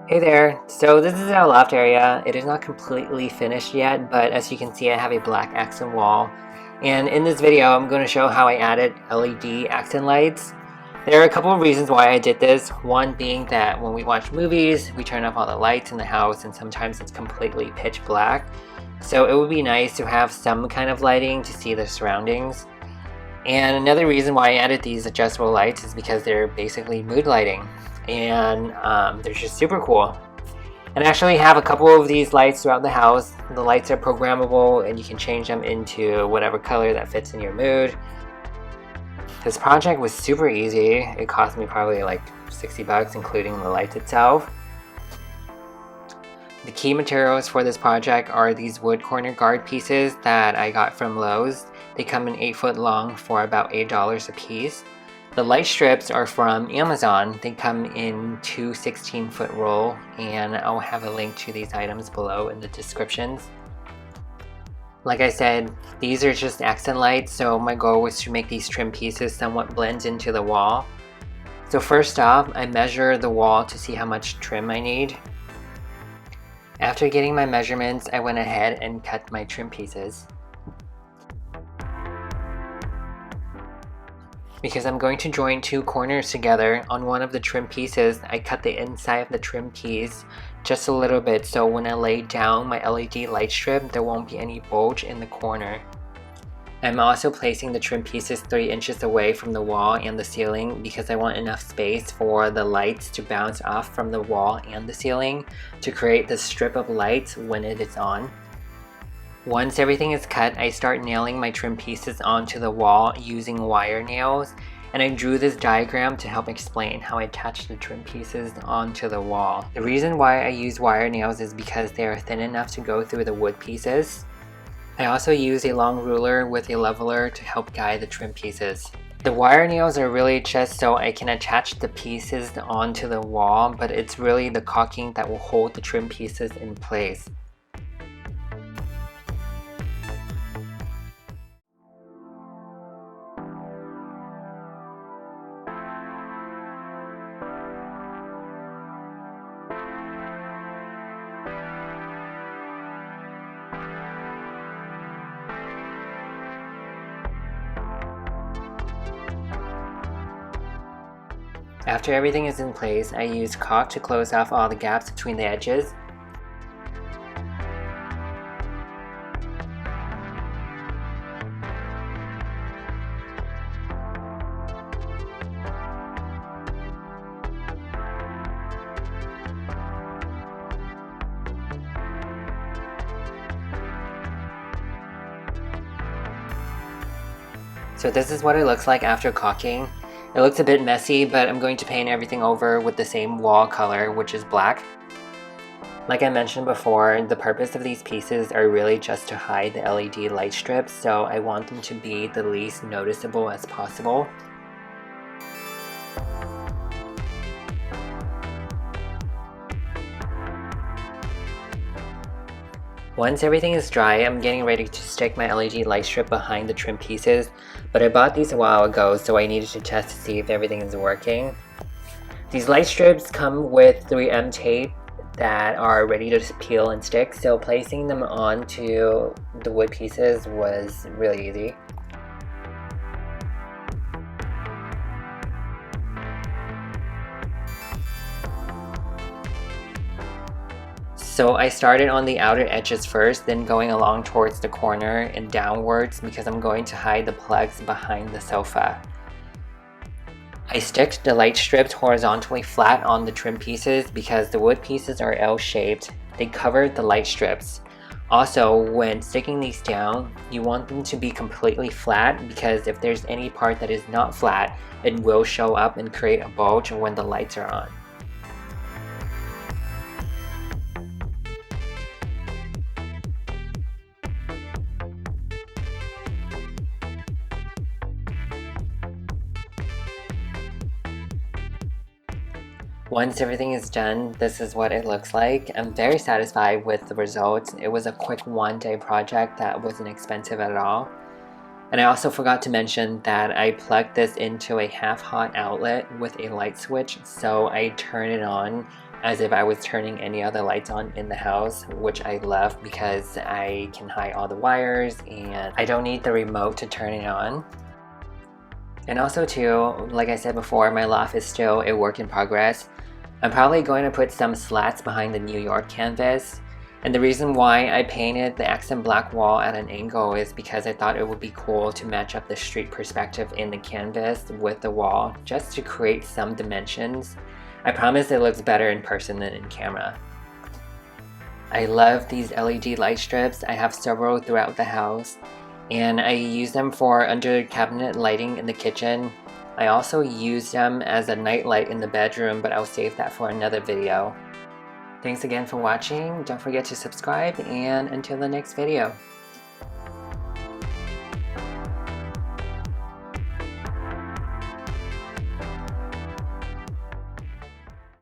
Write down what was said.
Hey there, so this is our loft area. It is not completely finished yet, but as you can see I have a black accent wall. And in this video I'm going to show how I added LED accent lights. There are a couple of reasons why I did this. One being that when we watch movies, we turn off all the lights in the house and sometimes it's completely pitch black. So it would be nice to have some kind of lighting to see the surroundings. And another reason why I added these adjustable lights is because they're basically mood lighting. And they're just super cool. And I actually have a couple of these lights throughout the house. The lights are programmable and you can change them into whatever color that fits in your mood. This project was super easy. It cost me probably like 60 bucks including the lights itself. The key materials for this project are these wood corner guard pieces that I got from Lowe's. They come in 8 foot long for about $8 a piece. The light strips are from Amazon. They come in 2 16-foot roll, and I'll have a link to these items below in the descriptions. Like I said, these are just accent lights, so my goal was to make these trim pieces somewhat blend into the wall. So first off, I measure the wall to see how much trim I need. After getting my measurements, I went ahead and cut my trim pieces. Because I'm going to join 2 corners together, on one of the trim pieces, I cut the inside of the trim piece just a little bit so when I lay down my LED light strip, there won't be any bulge in the corner. I'm also placing the trim pieces 3 inches away from the wall and the ceiling because I want enough space for the lights to bounce off from the wall and the ceiling to create the strip of lights when it is on. Once everything is cut, I start nailing my trim pieces onto the wall using wire nails, and I drew this diagram to help explain how I attach the trim pieces onto the wall. The reason why I use wire nails is because they are thin enough to go through the wood pieces. I also use a long ruler with a leveler to help guide the trim pieces. The wire nails are really just so I can attach the pieces onto the wall, but it's really the caulking that will hold the trim pieces in place. After everything is in place, I use caulk to close off all the gaps between the edges. So this is what it looks like after caulking. It looks a bit messy, but I'm going to paint everything over with the same wall color, which is black. Like I mentioned before, the purpose of these pieces are really just to hide the LED light strips, so I want them to be the least noticeable as possible. Once everything is dry, I'm getting ready to stick my LED light strip behind the trim pieces, but I bought these a while ago, so I needed to test to see if everything is working. These light strips come with 3M tape that are ready to peel and stick, so placing them onto the wood pieces was really easy. So I started on the outer edges first, then going along towards the corner and downwards because I'm going to hide the plugs behind the sofa. I sticked the light strips horizontally flat on the trim pieces because the wood pieces are L-shaped. They covered the light strips. Also, when sticking these down, you want them to be completely flat because if there's any part that is not flat, it will show up and create a bulge when the lights are on. Once everything is done, this is what it looks like. I'm very satisfied with the results. It was a quick 1-day project that wasn't expensive at all. And I also forgot to mention that I plugged this into a half-hot outlet with a light switch, so I turn it on as if I was turning any other lights on in the house, which I love because I can hide all the wires and I don't need the remote to turn it on. And also too, like I said before, my loft is still a work in progress. I'm probably going to put some slats behind the New York canvas. And the reason why I painted the accent black wall at an angle is because I thought it would be cool to match up the street perspective in the canvas with the wall, just to create some dimensions. I promise it looks better in person than in camera. I love these LED light strips. I have several throughout the house, and I use them for under cabinet lighting in the kitchen. I also use them as a night light in the bedroom, but I'll save that for another video. Thanks again for watching. Don't forget to subscribe, and until the next video.